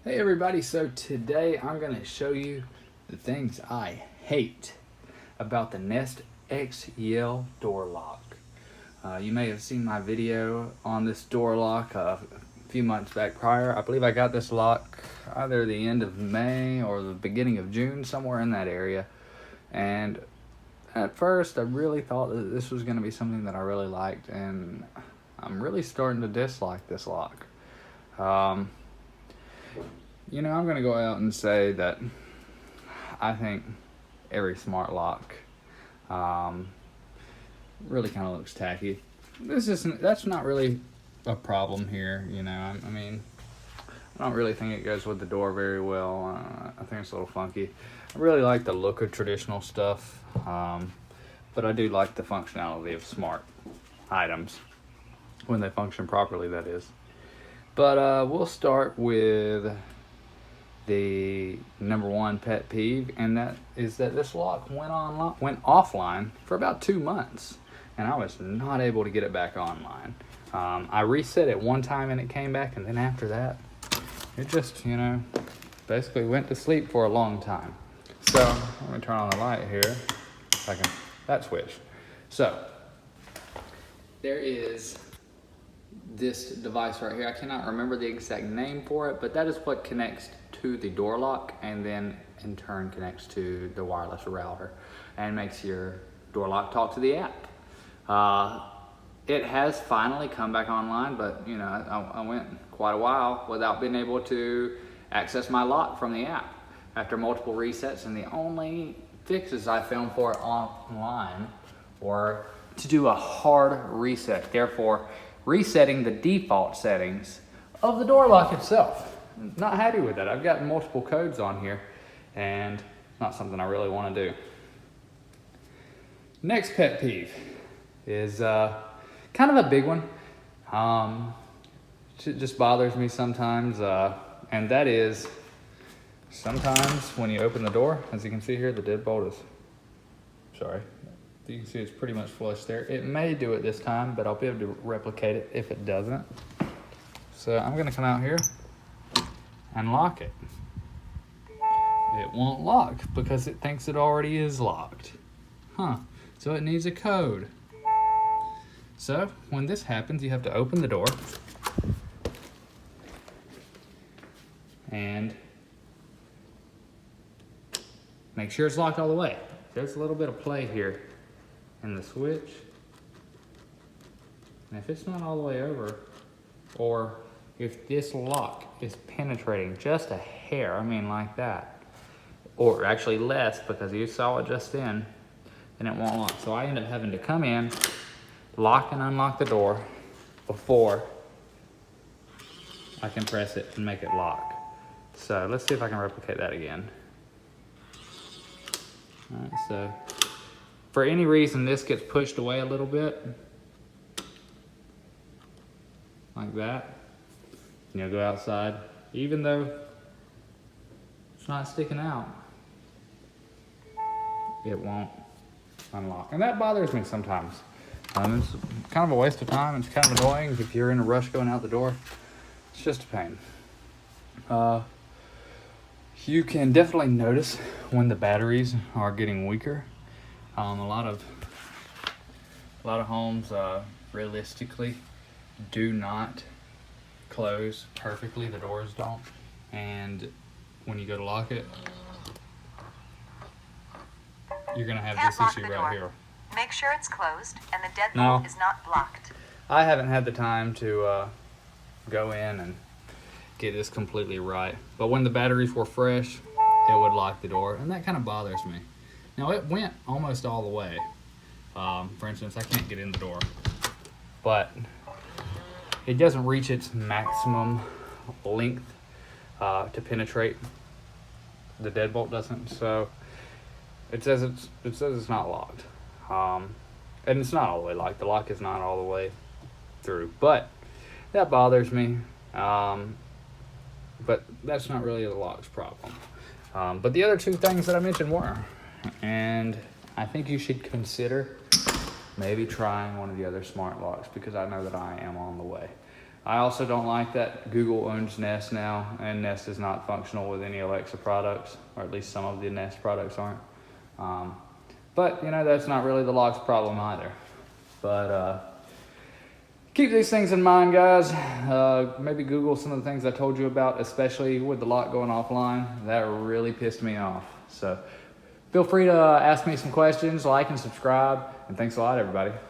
Hey everybody, so today I'm going to show you the things I hate about the Nest X Yale door lock. You may have seen my video on this door lock a few months back prior. I believe I got this lock either the end of May or the beginning of June, somewhere in that area. And at first I really thought that this was going to be something that I really liked, and I'm really starting to dislike this lock. I'm going to go out and say that I think every smart lock really kind of looks tacky. That's not really a problem here, I don't really think it goes with the door very well. I think it's a little funky. I really like the look of traditional stuff, but I do like the functionality of smart items when they function properly, that is. But we'll start with the number one pet peeve, and that is that this lock went offline for about 2 months, and I was not able to get it back online. I reset it one time and it came back, and then after that, it just, basically went to sleep for a long time. So let me turn on the light here. That switched. So there is this device right here. I cannot remember the exact name for it, but that is what connects to the door lock and then in turn connects to the wireless router and makes your door lock talk to the app. It has finally come back online, but I went quite a while without being able to access my lock from the app after multiple resets, and the only fixes I found for it online were to do a hard reset, therefore resetting the default settings of the door lock itself. Not happy with that. I've got multiple codes on here, and not something I really want to do. Next pet peeve is kind of a big one. It just bothers me sometimes, and that is sometimes when you open the door, as you can see here, the deadbolt is, you can see it's pretty much flush there. It may do it this time, but I'll be able to replicate it if it doesn't. So I'm gonna come out here and lock it. It won't lock because it thinks it already is locked. So it needs a code. So when this happens, you have to open the door and make sure it's locked all the way. There's a little bit of play here in the switch. And if it's not all the way over, or if this lock is penetrating just a hair, like that, or actually less because you saw it just then it won't lock. So I end up having to come in, lock and unlock the door before I can press it and make it lock. So let's see if I can replicate that again. All right, so for any reason this gets pushed away a little bit, like that, go outside, even though it's not sticking out, it won't unlock. And that bothers me sometimes. It's kind of a waste of time. It's kind of annoying if you're in a rush going out the door. It's just a pain. You can definitely notice when the batteries are getting weaker. A lot of homes realistically do not close perfectly. The doors don't, and when you go to lock it, you're gonna have this issue right here. Make sure it's closed and the deadbolt is not blocked. I haven't had the time to go in and get this completely right, but when the batteries were fresh, it would lock the door, and that kind of bothers me. Now it went almost all the way. For instance, I can't get in the door, but it doesn't reach its maximum length to penetrate. The deadbolt doesn't, so it says it's not locked, and it's not all the way locked. The lock is not all the way through, but that bothers me. But that's not really the lock's problem. But the other two things that I mentioned were, and I think you should consider maybe trying one of the other smart locks, because I know that I am on the way. I also don't like that Google owns Nest now, and Nest is not functional with any Alexa products, or at least some of the Nest products aren't. But, you know, that's not really the lock's problem either. But keep these things in mind, guys. Maybe Google some of the things I told you about, especially with the lock going offline. That really pissed me off. So feel free to ask me some questions, like and subscribe, and thanks a lot, everybody.